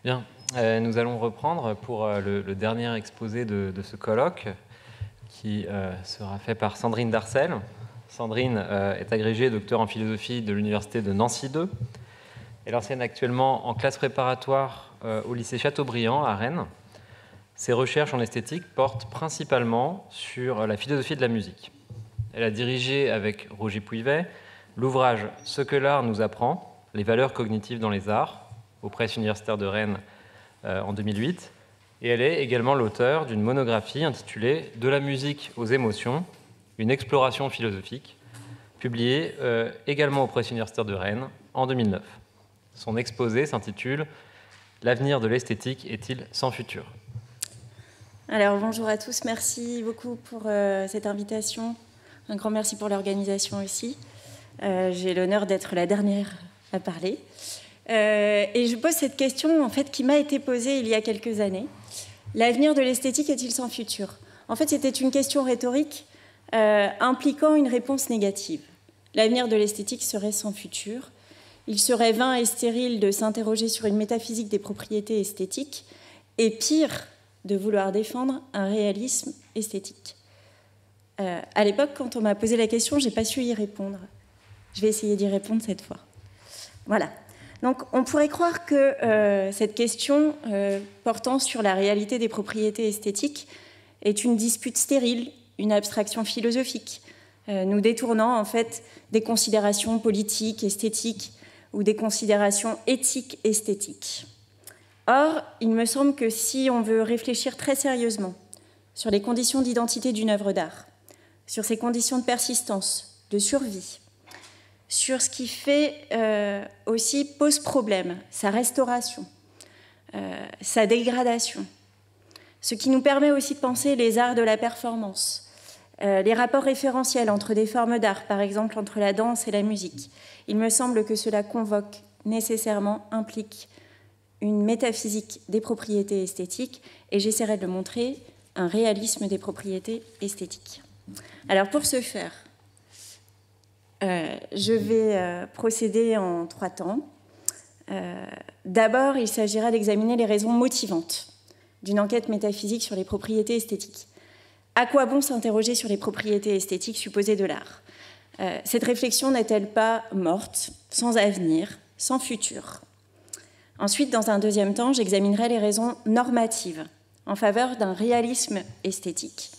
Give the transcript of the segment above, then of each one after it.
Bien, nous allons reprendre pour le dernier exposé de ce colloque qui sera fait par Sandrine Darcel. Sandrine est agrégée docteur en philosophie de l'université de Nancy 2. Elle enseigne actuellement en classe préparatoire au lycée Chateaubriand à Rennes. Ses recherches en esthétique portent principalement sur la philosophie de la musique. Elle a dirigé avec Roger Pouivet l'ouvrage « Ce que l'art nous apprend, les valeurs cognitives dans les arts » aux presses universitaires de Rennes en 2008. Et elle est également l'auteure d'une monographie intitulée « De la musique aux émotions, une exploration philosophique », publiée également aux presses universitaires de Rennes en 2009. Son exposé s'intitule « L'avenir de l'esthétique est-il sans futur ?» Alors bonjour à tous, merci beaucoup pour cette invitation. Un grand merci pour l'organisation aussi. J'ai l'honneur d'être la dernière à parler. Et je pose cette question en fait, qui m'a été posée il y a quelques années. L'avenir de l'esthétique est-il sans futur? En fait, c'était une question rhétorique impliquant une réponse négative. L'avenir de l'esthétique serait sans futur. Il serait vain et stérile de s'interroger sur une métaphysique des propriétés esthétiques et pire, de vouloir défendre un réalisme esthétique. À l'époque, quand on m'a posé la question, je n'ai pas su y répondre. Je vais essayer d'y répondre cette fois. Voilà. Donc, on pourrait croire que cette question portant sur la réalité des propriétés esthétiques est une dispute stérile, une abstraction philosophique, nous détournant en fait des considérations politiques, esthétiques ou des considérations éthiques, esthétiques. Or, il me semble que si on veut réfléchir très sérieusement sur les conditions d'identité d'une œuvre d'art, sur ses conditions de persistance, de survie, sur ce qui fait aussi pose problème, sa restauration, sa dégradation, ce qui nous permet aussi de penser les arts de la performance, les rapports référentiels entre des formes d'art, par exemple entre la danse et la musique. Il me semble que cela convoque, nécessairement, implique une métaphysique des propriétés esthétiques, et j'essaierai de le montrer, un réalisme des propriétés esthétiques. Alors pour ce faire, je vais procéder en 3 temps. D'abord, il s'agira d'examiner les raisons motivantes d'une enquête métaphysique sur les propriétés esthétiques. À quoi bon s'interroger sur les propriétés esthétiques supposées de l'art? Cette réflexion n'est-elle pas morte, sans avenir, sans futur? Ensuite, dans un deuxième temps, j'examinerai les raisons normatives en faveur d'un réalisme esthétique.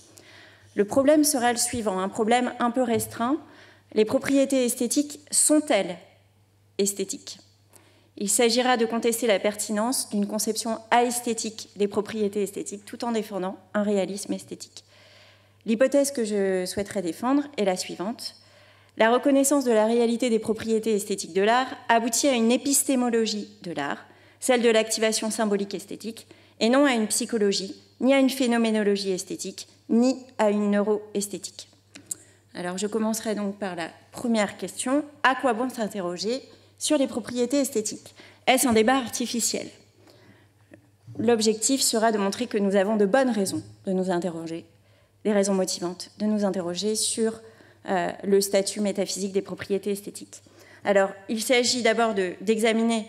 Le problème sera le suivant, un problème un peu restreint. Les propriétés esthétiques sont-elles esthétiques? Il s'agira de contester la pertinence d'une conception aesthétique des propriétés esthétiques tout en défendant un réalisme esthétique. L'hypothèse que je souhaiterais défendre est la suivante. La reconnaissance de la réalité des propriétés esthétiques de l'art aboutit à une épistémologie de l'art, celle de l'activation symbolique esthétique, et non à une psychologie, ni à une phénoménologie esthétique, ni à une neuroesthétique. Alors je commencerai donc par la première question. À quoi bon s'interroger sur les propriétés esthétiques? Est-ce un débat artificiel? L'objectif sera de montrer que nous avons de bonnes raisons de nous interroger, des raisons motivantes de nous interroger sur le statut métaphysique des propriétés esthétiques. Alors, il s'agit d'abord d'examiner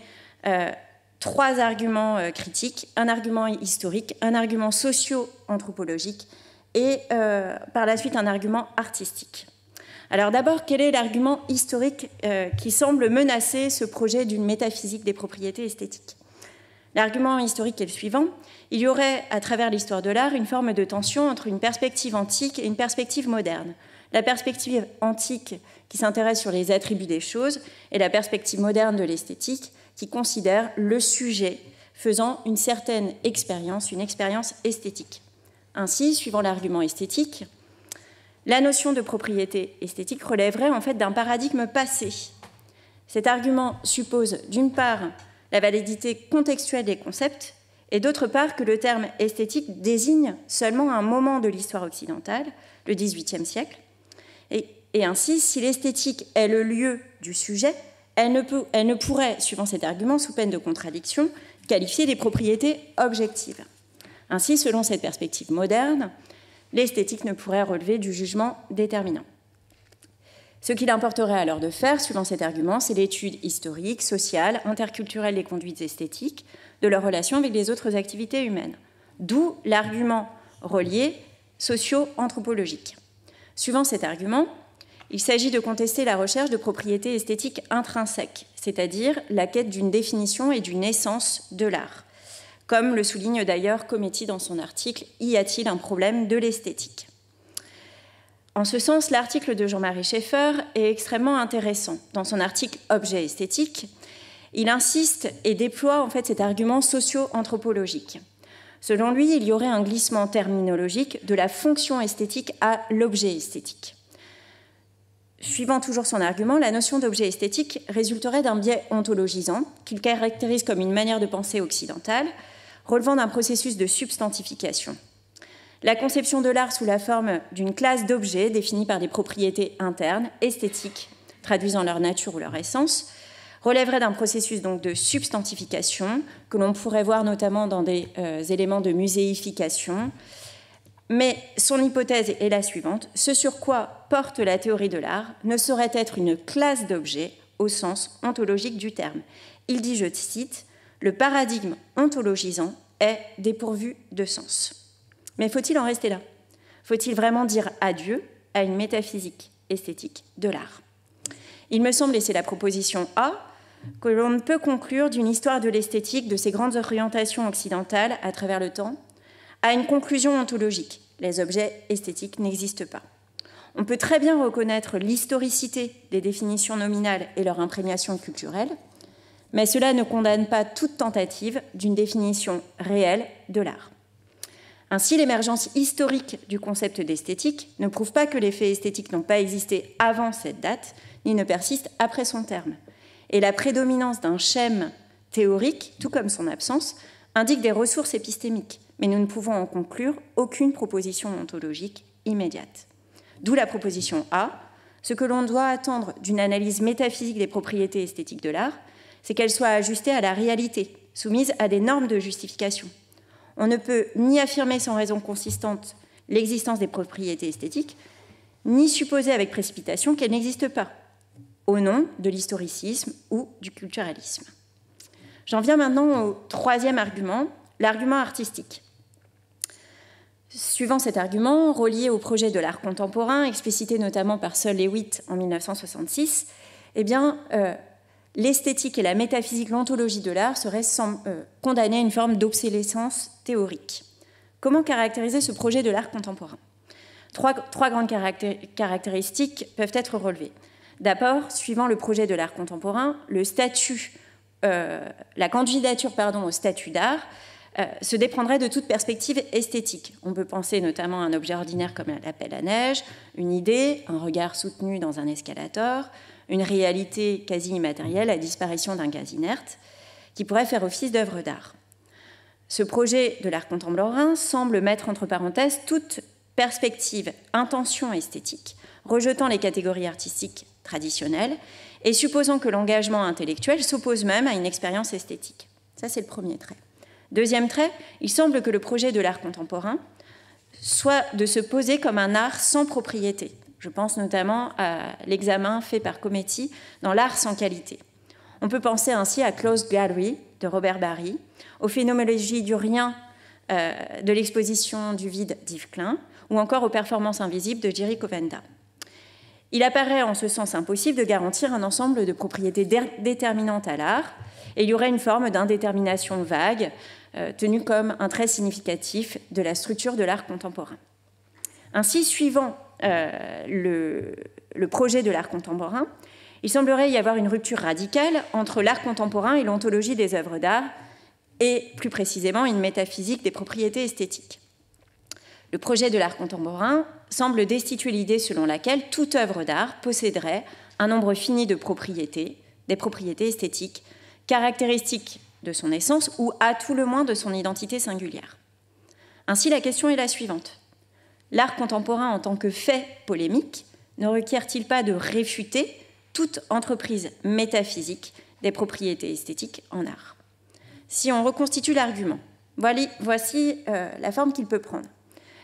3 arguments critiques, un argument historique, un argument socio-anthropologique et par la suite un argument artistique. Alors d'abord, quel est l'argument historique qui semble menacer ce projet d'une métaphysique des propriétés esthétiques? L'argument historique est le suivant. Il y aurait, à travers l'histoire de l'art, une forme de tension entre une perspective antique et une perspective moderne. La perspective antique qui s'intéresse sur les attributs des choses et la perspective moderne de l'esthétique qui considère le sujet faisant une certaine expérience, une expérience esthétique. Ainsi, suivant l'argument esthétique, la notion de propriété esthétique relèverait en fait d'un paradigme passé. Cet argument suppose d'une part la validité contextuelle des concepts et d'autre part que le terme esthétique désigne seulement un moment de l'histoire occidentale, le XVIIIe siècle. Et ainsi, si l'esthétique est le lieu du sujet, elle ne pourrait, suivant cet argument, sous peine de contradiction, qualifier des propriétés objectives. Ainsi, selon cette perspective moderne, l'esthétique ne pourrait relever du jugement déterminant. Ce qu'il importerait alors de faire, suivant cet argument, c'est l'étude historique, sociale, interculturelle des conduites esthétiques, de leur relation avec les autres activités humaines. D'où l'argument relié socio-anthropologique. Suivant cet argument, il s'agit de contester la recherche de propriétés esthétiques intrinsèques, c'est-à-dire la quête d'une définition et d'une essence de l'art. Comme le souligne d'ailleurs Cometti dans son article « Y a-t-il un problème de l'esthétique ?» En ce sens, l'article de Jean-Marie Schaeffer est extrêmement intéressant. Dans son article « Objet esthétique », il insiste et déploie en fait cet argument socio-anthropologique. Selon lui, il y aurait un glissement terminologique de la fonction esthétique à l'objet esthétique. Suivant toujours son argument, la notion d'objet esthétique résulterait d'un biais ontologisant qu'il caractérise comme une manière de penser occidentale, relevant d'un processus de substantification. La conception de l'art sous la forme d'une classe d'objets définis par des propriétés internes, esthétiques, traduisant leur nature ou leur essence, relèverait d'un processus donc de substantification que l'on pourrait voir notamment dans des éléments de muséification. Mais son hypothèse est la suivante: ce sur quoi porte la théorie de l'art ne saurait être une classe d'objets au sens ontologique du terme. Il dit, je cite, « Le paradigme ontologisant est dépourvu de sens ». Mais faut-il en rester là? Faut-il vraiment dire adieu à une métaphysique esthétique de l'art? Il me semble, et c'est la proposition A, que l'on ne peut conclure d'une histoire de l'esthétique, de ses grandes orientations occidentales à travers le temps, à une conclusion ontologique. Les objets esthétiques n'existent pas. On peut très bien reconnaître l'historicité des définitions nominales et leur imprégnation culturelle, mais cela ne condamne pas toute tentative d'une définition réelle de l'art. Ainsi, l'émergence historique du concept d'esthétique ne prouve pas que les faits esthétiques n'ont pas existé avant cette date, ni ne persistent après son terme. Et la prédominance d'un schème théorique, tout comme son absence, indique des ressources épistémiques, mais nous ne pouvons en conclure aucune proposition ontologique immédiate. D'où la proposition A. Ce que l'on doit attendre d'une analyse métaphysique des propriétés esthétiques de l'art, c'est qu'elle soit ajustée à la réalité, soumise à des normes de justification. On ne peut ni affirmer sans raison consistante l'existence des propriétés esthétiques, ni supposer avec précipitation qu'elles n'existent pas, au nom de l'historicisme ou du culturalisme. J'en viens maintenant au troisième argument, l'argument artistique. Suivant cet argument, relié au projet de l'art contemporain, explicité notamment par Seul Lewitt en 1966, eh bien, l'esthétique et la métaphysique, l'ontologie de l'art seraient condamnées à une forme d'obsolescence théorique. Comment caractériser ce projet de l'art contemporain? Trois grandes caractéristiques peuvent être relevées. D'abord, suivant le projet de l'art contemporain, la candidature au statut d'art se déprendrait de toute perspective esthétique. On peut penser notamment à un objet ordinaire comme la pelle à neige, une idée, un regard soutenu dans un escalator, une réalité quasi immatérielle, la disparition d'un gaz inerte, qui pourrait faire office d'œuvre d'art. Ce projet de l'art contemporain semble mettre entre parenthèses toute perspective, intention esthétique, rejetant les catégories artistiques traditionnelles et supposant que l'engagement intellectuel s'oppose même à une expérience esthétique. Ça, c'est le premier trait. Deuxième trait, il semble que le projet de l'art contemporain soit de se poser comme un art sans propriété. Je pense notamment à l'examen fait par Cometti dans L'art sans qualité. On peut penser ainsi à Closed Gallery de Robert Barry, aux phénoménologies du rien de l'exposition du vide d'Yves Klein, ou encore aux performances invisibles de Jerry Covenda. Il apparaît en ce sens impossible de garantir un ensemble de propriétés déterminantes à l'art, et il y aurait une forme d'indétermination vague, tenue comme un trait significatif de la structure de l'art contemporain. Ainsi, suivant le projet de l'art contemporain, il semblerait y avoir une rupture radicale entre l'art contemporain et l'ontologie des œuvres d'art, et plus précisément une métaphysique des propriétés esthétiques. Le projet de l'art contemporain semble destituer l'idée selon laquelle toute œuvre d'art posséderait un nombre fini de propriétés, des propriétés esthétiques, caractéristiques de son essence ou à tout le moins de son identité singulière. Ainsi, la question est la suivante. L'art contemporain en tant que fait polémique ne requiert-il pas de réfuter toute entreprise métaphysique des propriétés esthétiques en art? Si on reconstitue l'argument, voici la forme qu'il peut prendre.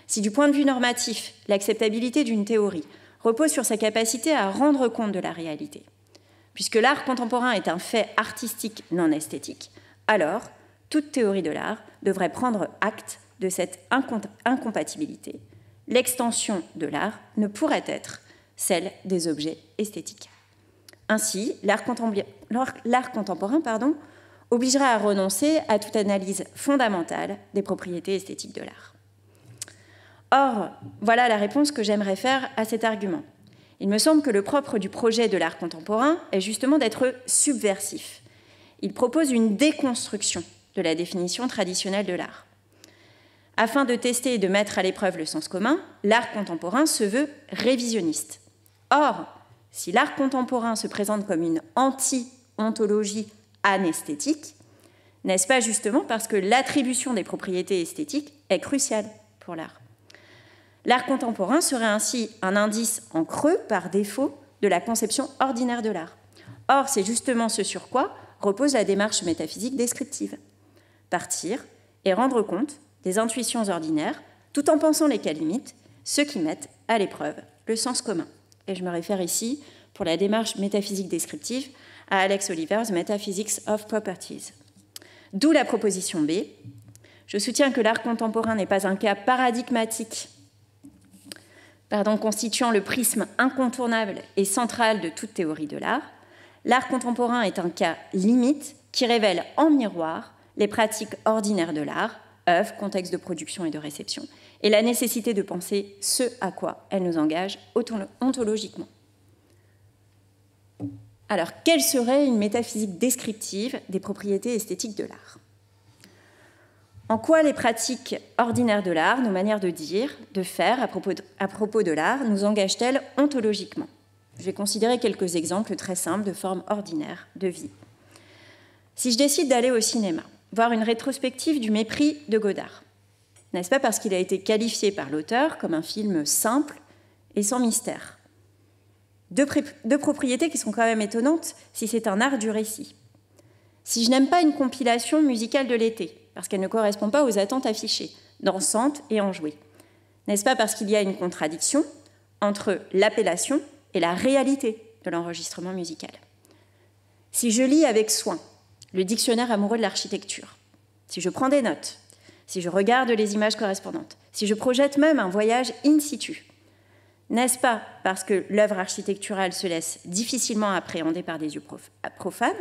Si du point de vue normatif, l'acceptabilité d'une théorie repose sur sa capacité à rendre compte de la réalité, puisque l'art contemporain est un fait artistique non esthétique, alors toute théorie de l'art devrait prendre acte de cette incompatibilité. L'extension de l'art ne pourrait être celle des objets esthétiques. Ainsi, l'art contemporain obligera à renoncer à toute analyse fondamentale des propriétés esthétiques de l'art. Or, voilà la réponse que j'aimerais faire à cet argument. Il me semble que le propre du projet de l'art contemporain est justement d'être subversif. Il propose une déconstruction de la définition traditionnelle de l'art. Afin de tester et de mettre à l'épreuve le sens commun, l'art contemporain se veut révisionniste. Or, si l'art contemporain se présente comme une anti-ontologie anesthétique, n'est-ce pas justement parce que l'attribution des propriétés esthétiques est cruciale pour l'art? L'art contemporain serait ainsi un indice en creux par défaut de la conception ordinaire de l'art. Or, c'est justement ce sur quoi repose la démarche métaphysique descriptive. Partir et rendre compte des intuitions ordinaires, tout en pensant les cas limites, ceux qui mettent à l'épreuve le sens commun. Et je me réfère ici, pour la démarche métaphysique descriptive, à Alex Oliver's Metaphysics of Properties. D'où la proposition B. Je soutiens que l'art contemporain n'est pas un cas paradigmatique, constituant le prisme incontournable et central de toute théorie de l'art. L'art contemporain est un cas limite qui révèle en miroir les pratiques ordinaires de l'art, œuvres, contexte de production et de réception, et la nécessité de penser ce à quoi elle nous engage ontologiquement. Alors, quelle serait une métaphysique descriptive des propriétés esthétiques de l'art? En quoi les pratiques ordinaires de l'art, nos manières de dire, de faire à propos de l'art, nous engagent-elles ontologiquement? Je vais considérer quelques exemples très simples de formes ordinaires de vie. Si je décide d'aller au cinéma, voir une rétrospective du Mépris de Godard, n'est-ce pas parce qu'il a été qualifié par l'auteur comme un film simple et sans mystère? Deux propriétés qui sont quand même étonnantes si c'est un art du récit. Si je n'aime pas une compilation musicale de l'été, parce qu'elle ne correspond pas aux attentes affichées, dansante et enjouée, n'est-ce pas parce qu'il y a une contradiction entre l'appellation et la réalité de l'enregistrement musical? Si je lis avec soin le dictionnaire amoureux de l'architecture, si je prends des notes, si je regarde les images correspondantes, si je projette même un voyage in situ, n'est-ce pas parce que l'œuvre architecturale se laisse difficilement appréhender par des yeux profanes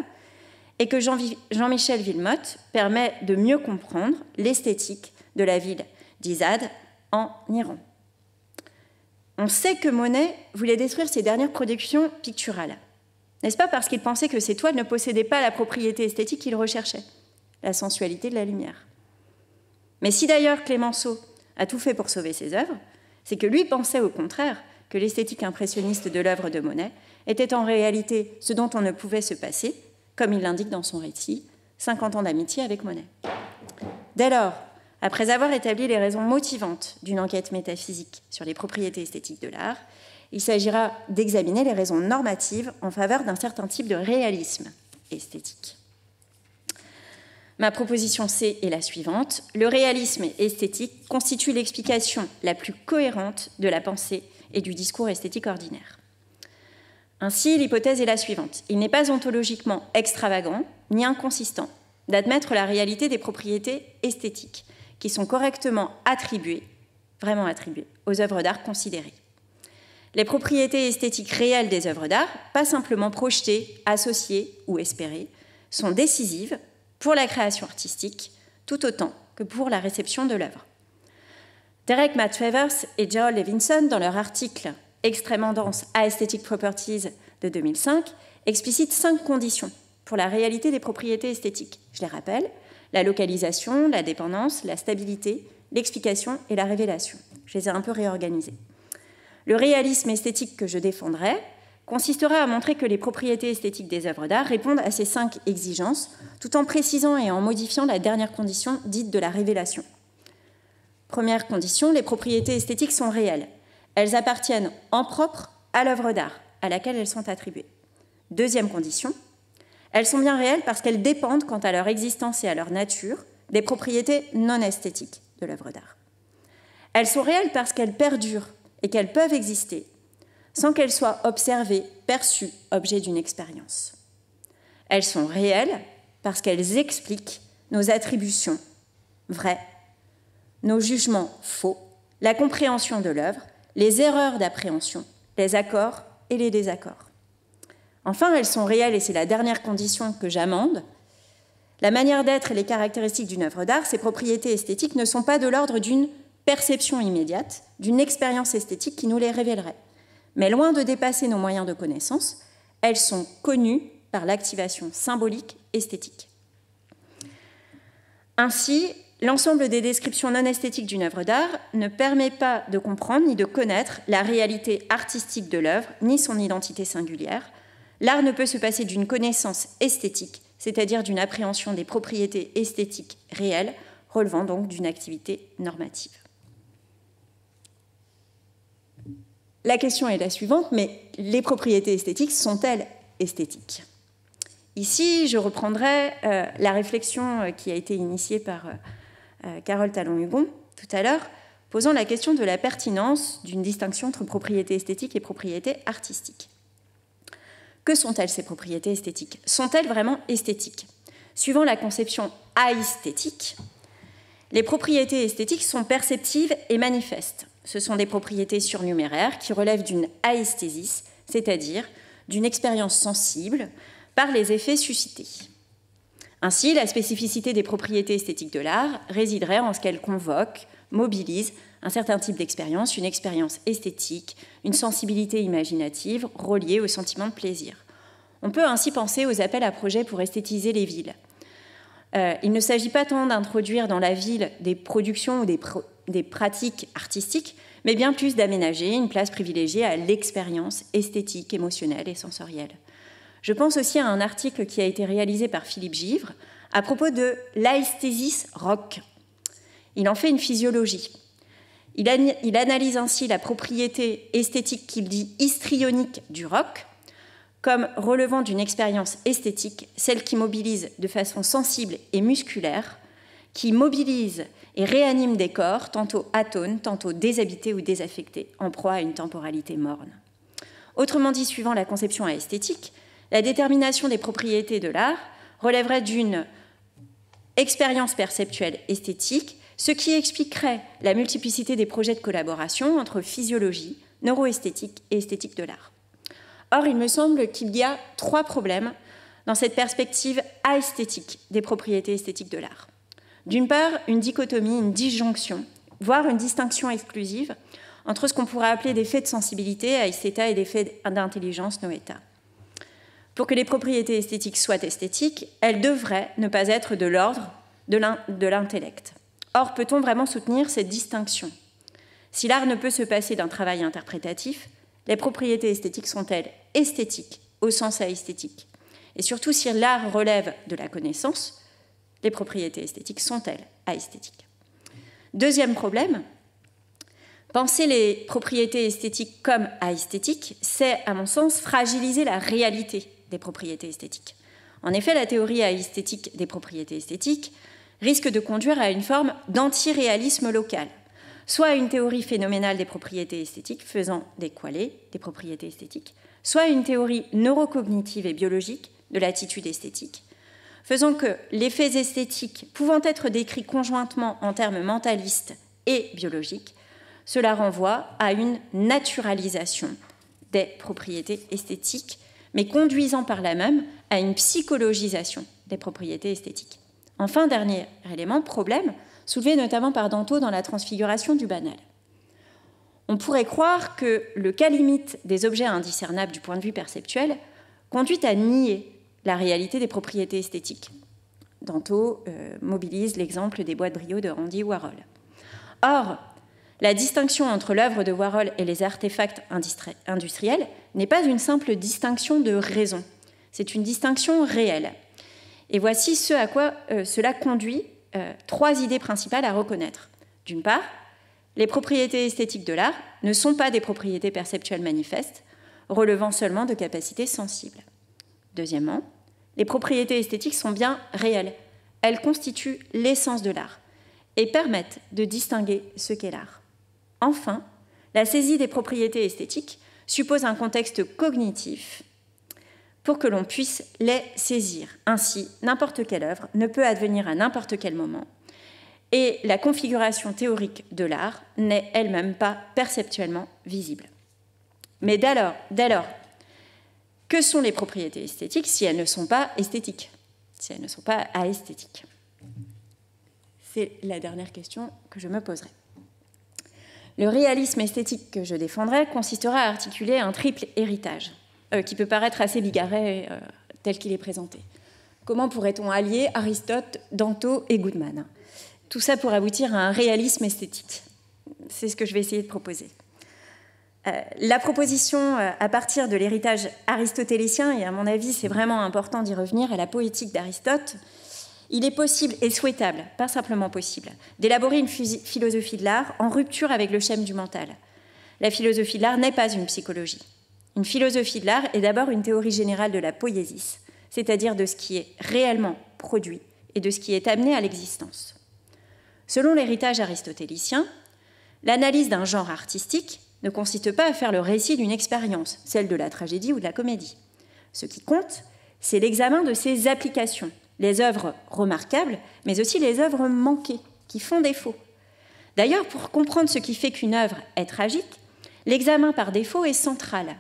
et que Jean-Michel Villemotte permet de mieux comprendre l'esthétique de la ville d'Izad en Iran? On sait que Monet voulait détruire ses dernières productions picturales. N'est-ce pas parce qu'il pensait que ces toiles ne possédaient pas la propriété esthétique qu'il recherchait, la sensualité de la lumière? Mais si d'ailleurs Clémenceau a tout fait pour sauver ses œuvres, c'est que lui pensait au contraire que l'esthétique impressionniste de l'œuvre de Monet était en réalité ce dont on ne pouvait se passer, comme il l'indique dans son récit, 50 ans d'amitié avec Monet. Dès lors, après avoir établi les raisons motivantes d'une enquête métaphysique sur les propriétés esthétiques de l'art, il s'agira d'examiner les raisons normatives en faveur d'un certain type de réalisme esthétique. Ma proposition C est la suivante. Le réalisme esthétique constitue l'explication la plus cohérente de la pensée et du discours esthétique ordinaire. Ainsi, l'hypothèse est la suivante. Il n'est pas ontologiquement extravagant ni inconsistant d'admettre la réalité des propriétés esthétiques qui sont correctement attribuées, vraiment attribuées, aux œuvres d'art considérées. Les propriétés esthétiques réelles des œuvres d'art, pas simplement projetées, associées ou espérées, sont décisives pour la création artistique, tout autant que pour la réception de l'œuvre. Derek Matt-Favers et Joel Levinson, dans leur article extrêmement dense Aesthetic Properties de 2005, explicitent 5 conditions pour la réalité des propriétés esthétiques. Je les rappelle, la localisation, la dépendance, la stabilité, l'explication et la révélation. Je les ai un peu réorganisées. Le réalisme esthétique que je défendrai consistera à montrer que les propriétés esthétiques des œuvres d'art répondent à ces 5 exigences, tout en précisant et en modifiant la dernière condition dite de la révélation. Première condition, les propriétés esthétiques sont réelles. Elles appartiennent en propre à l'œuvre d'art à laquelle elles sont attribuées. Deuxième condition, elles sont bien réelles parce qu'elles dépendent, quant à leur existence et à leur nature, des propriétés non esthétiques de l'œuvre d'art. Elles sont réelles parce qu'elles perdurent et qu'elles peuvent exister sans qu'elles soient observées, perçues, objet d'une expérience. Elles sont réelles parce qu'elles expliquent nos attributions vraies, nos jugements faux, la compréhension de l'œuvre, les erreurs d'appréhension, les accords et les désaccords. Enfin, elles sont réelles, et c'est la dernière condition que j'amende. La manière d'être et les caractéristiques d'une œuvre d'art, ses propriétés esthétiques, ne sont pas de l'ordre d'une perception immédiate, d'une expérience esthétique qui nous les révélerait. Mais loin de dépasser nos moyens de connaissance, elles sont connues par l'activation symbolique esthétique. Ainsi, l'ensemble des descriptions non esthétiques d'une œuvre d'art ne permet pas de comprendre ni de connaître la réalité artistique de l'œuvre, ni son identité singulière. L'art ne peut se passer d'une connaissance esthétique, c'est-à-dire d'une appréhension des propriétés esthétiques réelles, relevant donc d'une activité normative. La question est la suivante, mais les propriétés esthétiques sont-elles esthétiques ? Ici, je reprendrai la réflexion qui a été initiée par Carole Talon-Hugon tout à l'heure, posant la question de la pertinence d'une distinction entre propriétés esthétiques et propriétés artistiques. Que sont-elles, ces propriétés esthétiques ? Sont-elles vraiment esthétiques ? Suivant la conception aesthétique, les propriétés esthétiques sont perceptives et manifestes. Ce sont des propriétés surnuméraires qui relèvent d'une aesthésis, c'est-à-dire d'une expérience sensible par les effets suscités. Ainsi, la spécificité des propriétés esthétiques de l'art résiderait en ce qu'elles convoquent, mobilisent un certain type d'expérience, une expérience esthétique, une sensibilité imaginative reliée au sentiment de plaisir. On peut ainsi penser aux appels à projets pour esthétiser les villes. Il ne s'agit pas tant d'introduire dans la ville des productions ou des pratiques artistiques, mais bien plus d'aménager une place privilégiée à l'expérience esthétique, émotionnelle et sensorielle. Je pense aussi à un article qui a été réalisé par Philippe Givre à propos de l'aesthésis rock. Il en fait une physiologie. Il analyse ainsi la propriété esthétique qu'il dit histrionique du rock comme relevant d'une expérience esthétique, celle qui mobilise de façon sensible et musculaire, qui mobilise et réanime des corps, tantôt atones, tantôt déshabités ou désaffectés, en proie à une temporalité morne. Autrement dit, suivant la conception esthétique, la détermination des propriétés de l'art relèverait d'une expérience perceptuelle esthétique, ce qui expliquerait la multiplicité des projets de collaboration entre physiologie, neuroesthétique et esthétique de l'art. Or, il me semble qu'il y a 3 problèmes dans cette perspective aesthétique des propriétés esthétiques de l'art. D'une part, une dichotomie, une disjonction, voire une distinction exclusive entre ce qu'on pourrait appeler des faits de sensibilité, aestheta, et des faits d'intelligence, noeta. Pour que les propriétés esthétiques soient esthétiques, elles devraient ne pas être de l'ordre de l'intellect. Or, peut-on vraiment soutenir cette distinction ? Si l'art ne peut se passer d'un travail interprétatif, les propriétés esthétiques sont-elles esthétiques au sens aesthétique ? Et surtout, si l'art relève de la connaissance, les propriétés esthétiques sont-elles aesthétiques ? Deuxième problème, penser les propriétés esthétiques comme aesthétiques, c'est, à mon sens, fragiliser la réalité des propriétés esthétiques. En effet, la théorie aesthétique des propriétés esthétiques risque de conduire à une forme d'antiréalisme local, soit à une théorie phénoménale des propriétés esthétiques faisant décoiler des propriétés esthétiques, soit à une théorie neurocognitive et biologique de l'attitude esthétique, faisant que les faits esthétiques pouvant être décrits conjointement en termes mentalistes et biologiques, cela renvoie à une naturalisation des propriétés esthétiques, mais conduisant par là même à une psychologisation des propriétés esthétiques. Enfin, dernier élément, problème, soulevé notamment par Danto dans la transfiguration du banal. On pourrait croire que le cas limite des objets indiscernables du point de vue perceptuel conduit à nier la réalité des propriétés esthétiques. Danto mobilise l'exemple des boîtes Brio de Andy Warhol. Or, la distinction entre l'œuvre de Warhol et les artefacts industriels n'est pas une simple distinction de raison, c'est une distinction réelle. Et voici ce à quoi cela conduit 3 idées principales à reconnaître. D'une part, les propriétés esthétiques de l'art ne sont pas des propriétés perceptuelles manifestes, relevant seulement de capacités sensibles. Deuxièmement, les propriétés esthétiques sont bien réelles. Elles constituent l'essence de l'art et permettent de distinguer ce qu'est l'art. Enfin, la saisie des propriétés esthétiques suppose un contexte cognitif pour que l'on puisse les saisir. Ainsi, n'importe quelle œuvre ne peut advenir à n'importe quel moment, et la configuration théorique de l'art n'est elle-même pas perceptuellement visible. Mais dès lors, que sont les propriétés esthétiques si elles ne sont pas esthétiques, si elles ne sont pas aesthétiques? C'est la dernière question que je me poserai. Le réalisme esthétique que je défendrai consistera à articuler un triple héritage, qui peut paraître assez bigarré tel qu'il est présenté. Comment pourrait-on allier Aristote, Danto et Goodman? Tout ça pour aboutir à un réalisme esthétique. C'est ce que je vais essayer de proposer. La proposition à partir de l'héritage aristotélicien, et à mon avis c'est vraiment important d'y revenir, à la poétique d'Aristote, il est possible et souhaitable, pas simplement possible, d'élaborer une philosophie de l'art en rupture avec le schème du mental. La philosophie de l'art n'est pas une psychologie. Une philosophie de l'art est d'abord une théorie générale de la poiesis, c'est-à-dire de ce qui est réellement produit et de ce qui est amené à l'existence. Selon l'héritage aristotélicien, l'analyse d'un genre artistique ne consiste pas à faire le récit d'une expérience, celle de la tragédie ou de la comédie. Ce qui compte, c'est l'examen de ses applications, les œuvres remarquables, mais aussi les œuvres manquées, qui font défaut. D'ailleurs, pour comprendre ce qui fait qu'une œuvre est tragique, l'examen par défaut est central.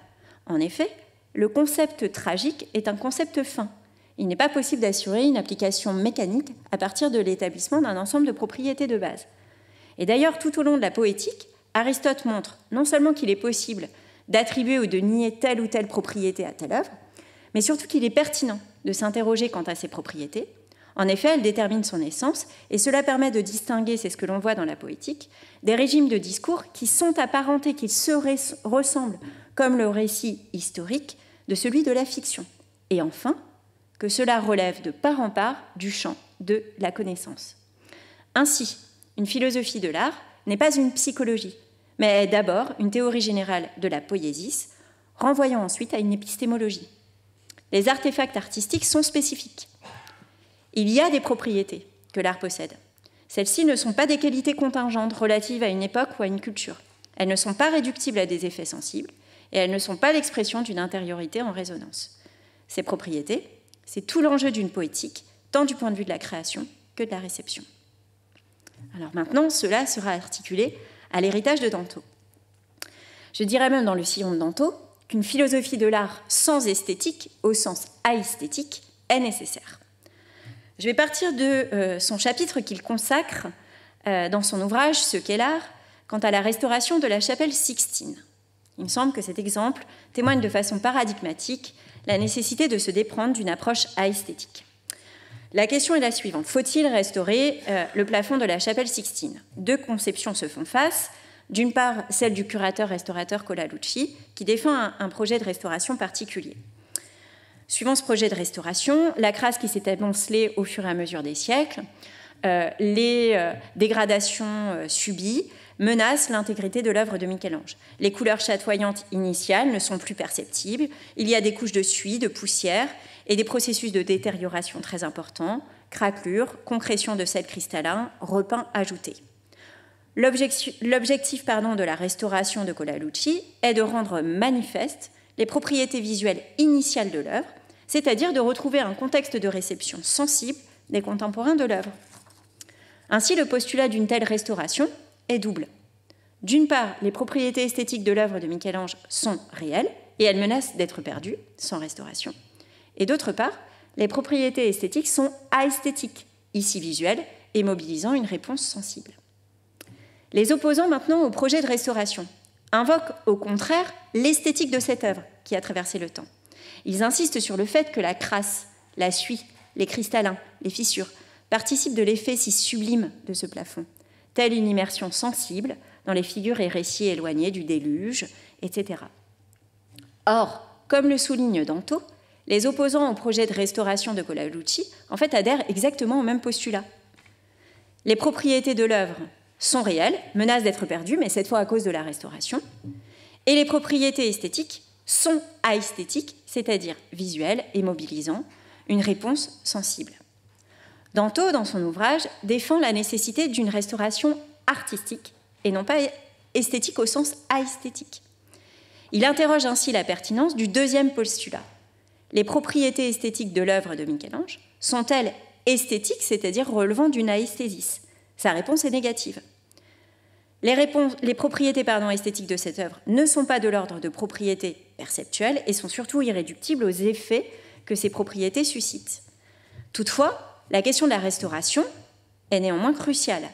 En effet, le concept tragique est un concept fin. Il n'est pas possible d'assurer une application mécanique à partir de l'établissement d'un ensemble de propriétés de base. Et d'ailleurs, tout au long de la poétique, Aristote montre non seulement qu'il est possible d'attribuer ou de nier telle ou telle propriété à telle œuvre, mais surtout qu'il est pertinent de s'interroger quant à ces propriétés. En effet, elles déterminent son essence, et cela permet de distinguer, c'est ce que l'on voit dans la poétique, des régimes de discours qui sont apparentés, qui se ressemblent, comme le récit historique, de celui de la fiction. Et enfin, que cela relève de part en part du champ de la connaissance. Ainsi, une philosophie de l'art n'est pas une psychologie, mais est d'abord une théorie générale de la poiesis, renvoyant ensuite à une épistémologie. Les artefacts artistiques sont spécifiques. Il y a des propriétés que l'art possède. Celles-ci ne sont pas des qualités contingentes relatives à une époque ou à une culture. Elles ne sont pas réductibles à des effets sensibles et elles ne sont pas l'expression d'une intériorité en résonance. Ces propriétés, c'est tout l'enjeu d'une poétique, tant du point de vue de la création que de la réception. Alors maintenant, cela sera articulé à l'héritage de Danto. Je dirais même dans le sillon de Danto qu'une philosophie de l'art sans esthétique, au sens aesthétique, est nécessaire. Je vais partir de son chapitre qu'il consacre dans son ouvrage « Ce qu'est l'art » quant à la restauration de la chapelle Sixtine. Il me semble que cet exemple témoigne de façon paradigmatique la nécessité de se déprendre d'une approche aesthétique. La question est la suivante. Faut-il restaurer le plafond de la chapelle Sixtine? Deux conceptions se font face. D'une part, celle du curateur-restaurateur Colalucci, qui défend un projet de restauration particulier. Suivant ce projet de restauration, la crasse qui s'est amoncelée au fur et à mesure des siècles, les dégradations subies menacent l'intégrité de l'œuvre de Michel-Ange. Les couleurs chatoyantes initiales ne sont plus perceptibles. Il y a des couches de suie, de poussière et des processus de détérioration très importants, craquelures, concrétion de sel cristallin, repeint ajouté. L'objectif de la restauration de Colalucci est de rendre manifestes les propriétés visuelles initiales de l'œuvre, c'est-à-dire de retrouver un contexte de réception sensible des contemporains de l'œuvre. Ainsi, le postulat d'une telle restauration est double. D'une part, les propriétés esthétiques de l'œuvre de Michel-Ange sont réelles et elles menacent d'être perdues sans restauration. Et d'autre part, les propriétés esthétiques sont aesthétiques, ici visuelles, et mobilisant une réponse sensible. Les opposants maintenant au projet de restauration invoquent au contraire l'esthétique de cette œuvre qui a traversé le temps. Ils insistent sur le fait que la crasse, la suie, les cristallins, les fissures participent de l'effet si sublime de ce plafond, telle une immersion sensible dans les figures et récits éloignés du déluge, etc. Or, comme le souligne Danto, les opposants au projet de restauration de Colalucci en fait adhèrent exactement au même postulat. Les propriétés de l'œuvre sont réelles, menacent d'être perdues, mais cette fois à cause de la restauration, et les propriétés esthétiques sont aesthétiques, c'est-à-dire visuelles et mobilisant une réponse sensible. Danto, dans son ouvrage, défend la nécessité d'une restauration artistique et non pas esthétique au sens aesthétique. Il interroge ainsi la pertinence du deuxième postulat. les propriétés esthétiques de l'œuvre de Michel-Ange sont-elles esthétiques, c'est-à-dire relevant d'une aesthésis? Sa réponse est négative. Les propriétés esthétiques de cette œuvre ne sont pas de l'ordre de propriétés perceptuelles et sont surtout irréductibles aux effets que ces propriétés suscitent. Toutefois, la question de la restauration est néanmoins cruciale,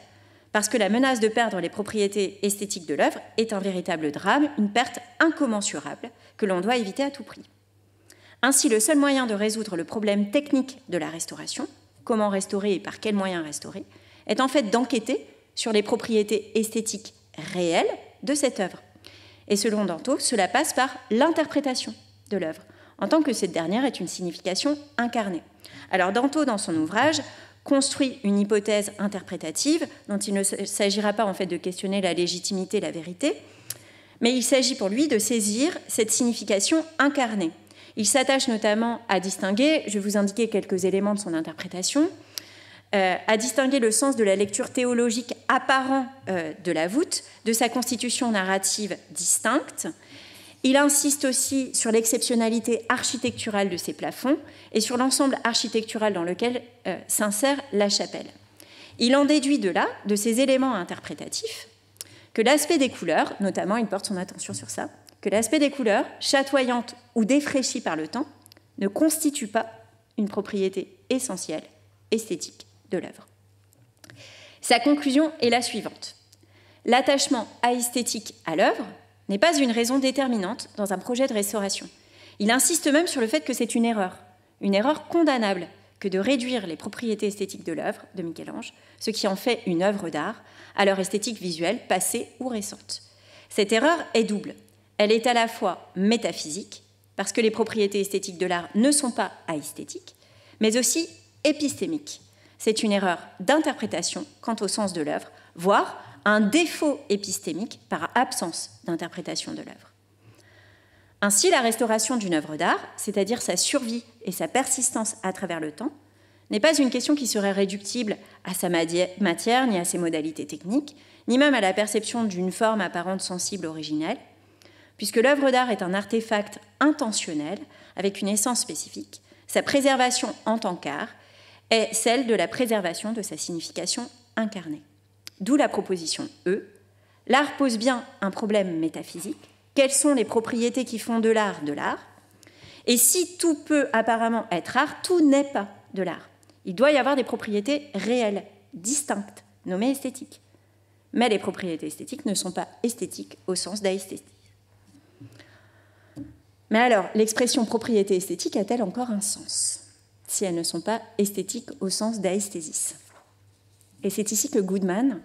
parce que la menace de perdre les propriétés esthétiques de l'œuvre est un véritable drame, une perte incommensurable que l'on doit éviter à tout prix. Ainsi, le seul moyen de résoudre le problème technique de la restauration, comment restaurer et par quels moyens restaurer, est en fait d'enquêter sur les propriétés esthétiques réelles de cette œuvre. Et selon Danto, cela passe par l'interprétation de l'œuvre, en tant que cette dernière est une signification incarnée. Alors Danto, dans son ouvrage, construit une hypothèse interprétative dont il ne s'agira pas en fait de questionner la légitimité et la vérité, mais il s'agit pour lui de saisir cette signification incarnée. Il s'attache notamment à distinguer, je vais vous indiquer quelques éléments de son interprétation, à distinguer le sens de la lecture théologique apparent de la voûte de sa constitution narrative distincte. Il insiste aussi sur l'exceptionnalité architecturale de ces plafonds et sur l'ensemble architectural dans lequel s'insère la chapelle. Il en déduit de là, de ces éléments interprétatifs, que l'aspect des couleurs, notamment il porte son attention sur ça, que l'aspect des couleurs, chatoyantes ou défraîchies par le temps, ne constitue pas une propriété essentielle, esthétique de l'œuvre. Sa conclusion est la suivante. L'attachement aesthétique à l'œuvre n'est pas une raison déterminante dans un projet de restauration. Il insiste même sur le fait que c'est une erreur condamnable que de réduire les propriétés esthétiques de l'œuvre de Michel-Ange, ce qui en fait une œuvre d'art, à leur esthétique visuelle passée ou récente. Cette erreur est double. Elle est à la fois métaphysique, parce que les propriétés esthétiques de l'art ne sont pas aesthétiques, mais aussi épistémique. C'est une erreur d'interprétation quant au sens de l'œuvre, voire un défaut épistémique par absence d'interprétation de l'œuvre. Ainsi, la restauration d'une œuvre d'art, c'est-à-dire sa survie et sa persistance à travers le temps, n'est pas une question qui serait réductible à sa matière, ni à ses modalités techniques, ni même à la perception d'une forme apparente sensible originelle, puisque l'œuvre d'art est un artefact intentionnel avec une essence spécifique. Sa préservation en tant qu'art est celle de la préservation de sa signification incarnée. D'où la proposition E. L'art pose bien un problème métaphysique. Quelles sont les propriétés qui font de l'art de l'art? Et si tout peut apparemment être art, tout n'est pas de l'art. Il doit y avoir des propriétés réelles, distinctes, nommées esthétiques. Mais les propriétés esthétiques ne sont pas esthétiques au sens d'aesthétisme. Mais alors, l'expression propriété esthétique a-t-elle encore un sens si elles ne sont pas esthétiques au sens d'aesthésis? Et c'est ici que Goodman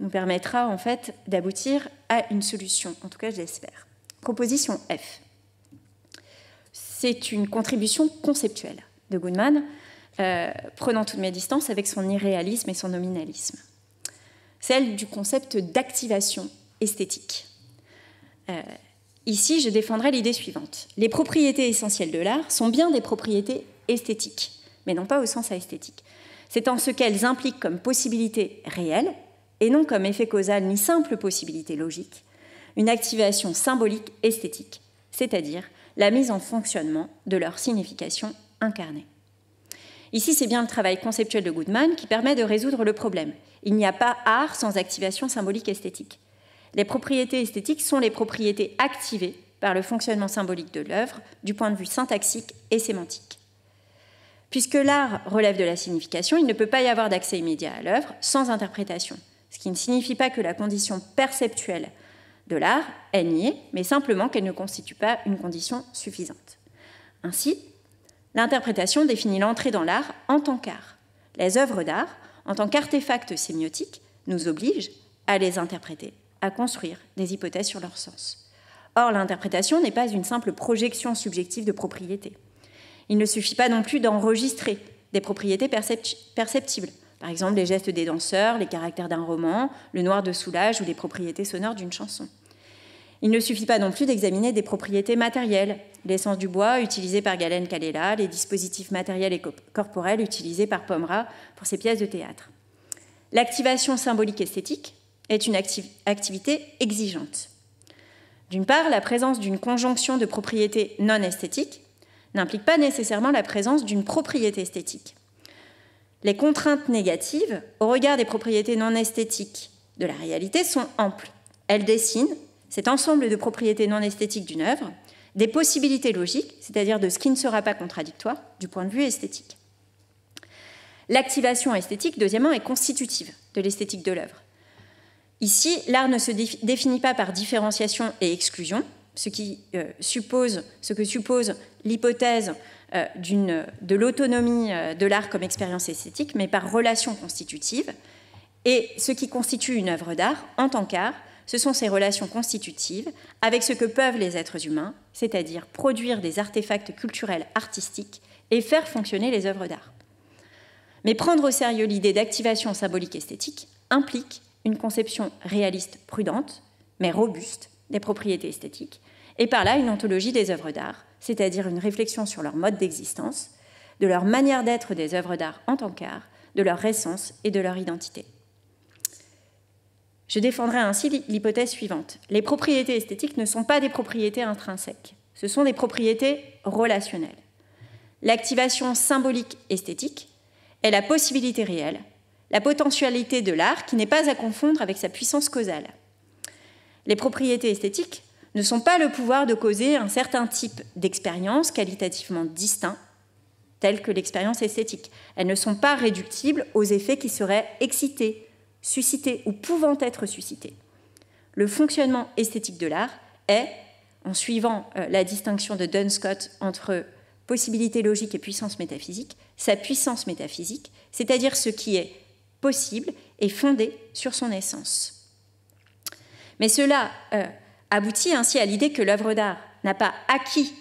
nous permettra en fait d'aboutir à une solution, en tout cas je l'espère. Proposition F. C'est une contribution conceptuelle de Goodman, prenant toutes mes distances avec son irréalisme et son nominalisme. Celle du concept d'activation esthétique. Ici, je défendrai l'idée suivante. Les propriétés essentielles de l'art sont bien des propriétés esthétiques, mais non pas au sens esthétique. C'est en ce qu'elles impliquent comme possibilité réelle, et non comme effet causal ni simple possibilité logique, une activation symbolique esthétique, c'est-à-dire la mise en fonctionnement de leur signification incarnée. Ici, c'est bien le travail conceptuel de Goodman qui permet de résoudre le problème. Il n'y a pas art sans activation symbolique esthétique. Les propriétés esthétiques sont les propriétés activées par le fonctionnement symbolique de l'œuvre du point de vue syntaxique et sémantique. Puisque l'art relève de la signification, il ne peut pas y avoir d'accès immédiat à l'œuvre sans interprétation, ce qui ne signifie pas que la condition perceptuelle de l'art est niée, mais simplement qu'elle ne constitue pas une condition suffisante. Ainsi, l'interprétation définit l'entrée dans l'art en tant qu'art. Les œuvres d'art, en tant qu'artefacts sémiotiques, nous obligent à les interpréter, à construire des hypothèses sur leur sens. Or, l'interprétation n'est pas une simple projection subjective de propriétés. Il ne suffit pas non plus d'enregistrer des propriétés perceptibles, par exemple les gestes des danseurs, les caractères d'un roman, le noir de Soulages ou les propriétés sonores d'une chanson. Il ne suffit pas non plus d'examiner des propriétés matérielles, l'essence du bois utilisée par Galen Kallela, les dispositifs matériels et corporels utilisés par Pomera pour ses pièces de théâtre. L'activation symbolique esthétique est une activité exigeante. D'une part, la présence d'une conjonction de propriétés non esthétiques n'implique pas nécessairement la présence d'une propriété esthétique. Les contraintes négatives, au regard des propriétés non esthétiques de la réalité, sont amples. Elles dessinent, cet ensemble de propriétés non esthétiques d'une œuvre, des possibilités logiques, c'est-à-dire de ce qui ne sera pas contradictoire du point de vue esthétique. L'activation esthétique, deuxièmement, est constitutive de l'esthétique de l'œuvre. Ici, l'art ne se définit pas par différenciation et exclusion, ce que suppose l'hypothèse de l'autonomie de l'art comme expérience esthétique, mais par relation constitutive. Et ce qui constitue une œuvre d'art en tant qu'art, ce sont ces relations constitutives avec ce que peuvent les êtres humains, c'est-à-dire produire des artefacts culturels artistiques et faire fonctionner les œuvres d'art. Mais prendre au sérieux l'idée d'activation symbolique esthétique implique une conception réaliste prudente, mais robuste, des propriétés esthétiques, et par là une ontologie des œuvres d'art, c'est-à-dire une réflexion sur leur mode d'existence, de leur manière d'être des œuvres d'art en tant qu'art, de leur essence et de leur identité. Je défendrai ainsi l'hypothèse suivante. Les propriétés esthétiques ne sont pas des propriétés intrinsèques, ce sont des propriétés relationnelles. L'activation symbolique esthétique est la possibilité réelle, la potentialité de l'art qui n'est pas à confondre avec sa puissance causale. Les propriétés esthétiques ne sont pas le pouvoir de causer un certain type d'expérience qualitativement distinct, telle que l'expérience esthétique. Elles ne sont pas réductibles aux effets qui seraient excités, suscités ou pouvant être suscités. Le fonctionnement esthétique de l'art est, en suivant la distinction de Duns Scott entre possibilité logique et puissance métaphysique, sa puissance métaphysique, c'est-à-dire ce qui est possible et fondé sur son essence. Mais cela aboutit ainsi à l'idée que l'œuvre d'art n'a pas acquis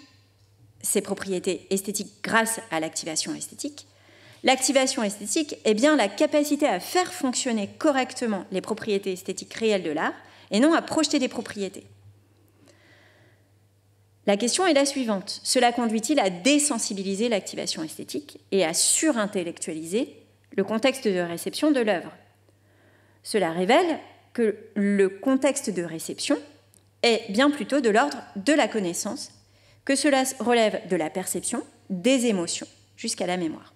ses propriétés esthétiques grâce à l'activation esthétique. L'activation esthétique est bien la capacité à faire fonctionner correctement les propriétés esthétiques réelles de l'art et non à projeter des propriétés. La question est la suivante. Cela conduit-il à désensibiliser l'activation esthétique et à surintellectualiser le contexte de réception de l'œuvre? Cela révèle que le contexte de réception est bien plutôt de l'ordre de la connaissance, que cela relève de la perception, des émotions, jusqu'à la mémoire.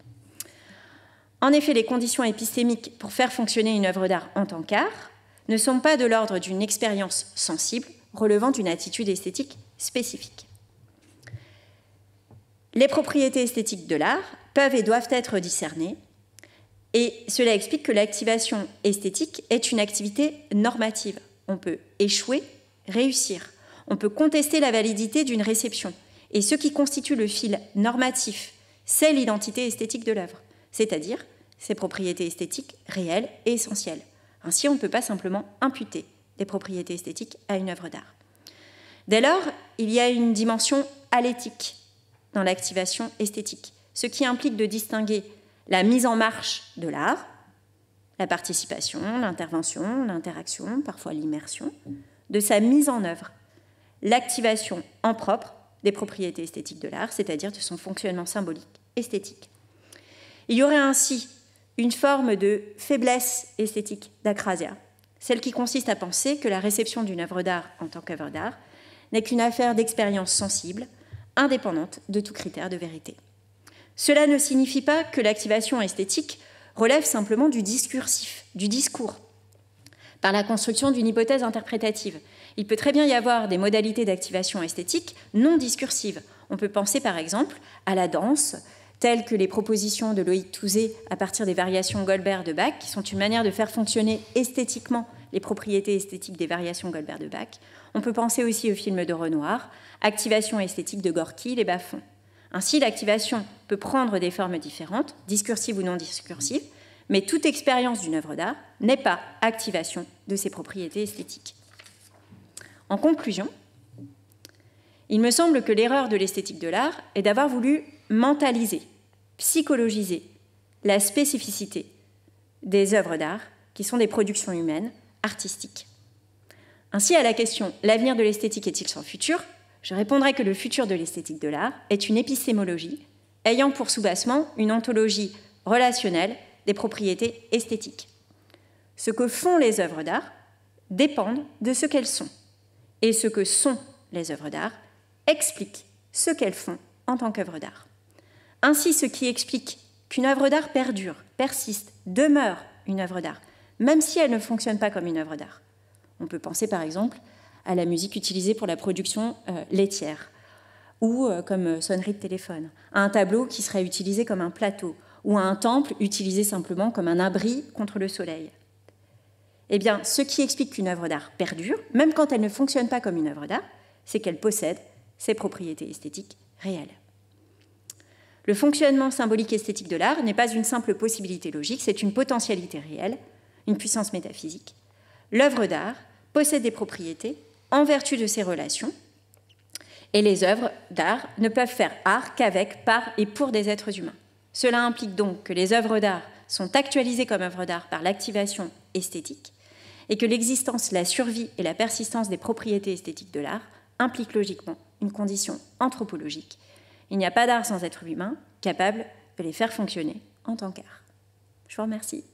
En effet, les conditions épistémiques pour faire fonctionner une œuvre d'art en tant qu'art ne sont pas de l'ordre d'une expérience sensible relevant d'une attitude esthétique spécifique. Les propriétés esthétiques de l'art peuvent et doivent être discernées, et cela explique que l'activation esthétique est une activité normative. On peut échouer, réussir. On peut contester la validité d'une réception. Et ce qui constitue le fil normatif, c'est l'identité esthétique de l'œuvre, c'est-à-dire ses propriétés esthétiques réelles et essentielles. Ainsi, on ne peut pas simplement imputer des propriétés esthétiques à une œuvre d'art. Dès lors, il y a une dimension aléthique dans l'activation esthétique, ce qui implique de distinguer la mise en marche de l'art, la participation, l'intervention, l'interaction, parfois l'immersion, de sa mise en œuvre, l'activation en propre des propriétés esthétiques de l'art, c'est-à-dire de son fonctionnement symbolique esthétique. Il y aurait ainsi une forme de faiblesse esthétique d'acrasia, celle qui consiste à penser que la réception d'une œuvre d'art en tant qu'œuvre d'art n'est qu'une affaire d'expérience sensible, indépendante de tout critère de vérité. Cela ne signifie pas que l'activation esthétique relève simplement du discursif, du discours, par la construction d'une hypothèse interprétative. Il peut très bien y avoir des modalités d'activation esthétique non discursives. On peut penser par exemple à la danse, telles que les propositions de Loïc Touzé à partir des variations Goldberg de Bach, qui sont une manière de faire fonctionner esthétiquement les propriétés esthétiques des variations Goldberg de Bach. On peut penser aussi au film de Renoir, activation esthétique de Gorky, les bas-fonds. Ainsi, l'activation peut prendre des formes différentes, discursives ou non discursives, mais toute expérience d'une œuvre d'art n'est pas activation de ses propriétés esthétiques. En conclusion, il me semble que l'erreur de l'esthétique de l'art est d'avoir voulu mentaliser, psychologiser la spécificité des œuvres d'art qui sont des productions humaines, artistiques. Ainsi, à la question « L'avenir de l'esthétique est-il sans futur ?», je répondrai que le futur de l'esthétique de l'art est une épistémologie ayant pour soubassement une ontologie relationnelle des propriétés esthétiques. Ce que font les œuvres d'art dépend de ce qu'elles sont, et ce que sont les œuvres d'art explique ce qu'elles font en tant qu'œuvre d'art. Ainsi, ce qui explique qu'une œuvre d'art perdure, persiste, demeure une œuvre d'art, même si elle ne fonctionne pas comme une œuvre d'art. On peut penser par exemple à la musique utilisée pour la production laitière, ou comme sonnerie de téléphone, à un tableau qui serait utilisé comme un plateau, ou à un temple utilisé simplement comme un abri contre le soleil. Eh bien, ce qui explique qu'une œuvre d'art perdure, même quand elle ne fonctionne pas comme une œuvre d'art, c'est qu'elle possède ses propriétés esthétiques réelles. Le fonctionnement symbolique esthétique de l'art n'est pas une simple possibilité logique, c'est une potentialité réelle, une puissance métaphysique. L'œuvre d'art possède des propriétés en vertu de ses relations, et les œuvres d'art ne peuvent faire art qu'avec, par et pour des êtres humains. Cela implique donc que les œuvres d'art sont actualisées comme œuvres d'art par l'activation esthétique, et que l'existence, la survie et la persistance des propriétés esthétiques de l'art impliquent logiquement une condition anthropologique. Il n'y a pas d'art sans être humain capable de les faire fonctionner en tant qu'art. Je vous remercie.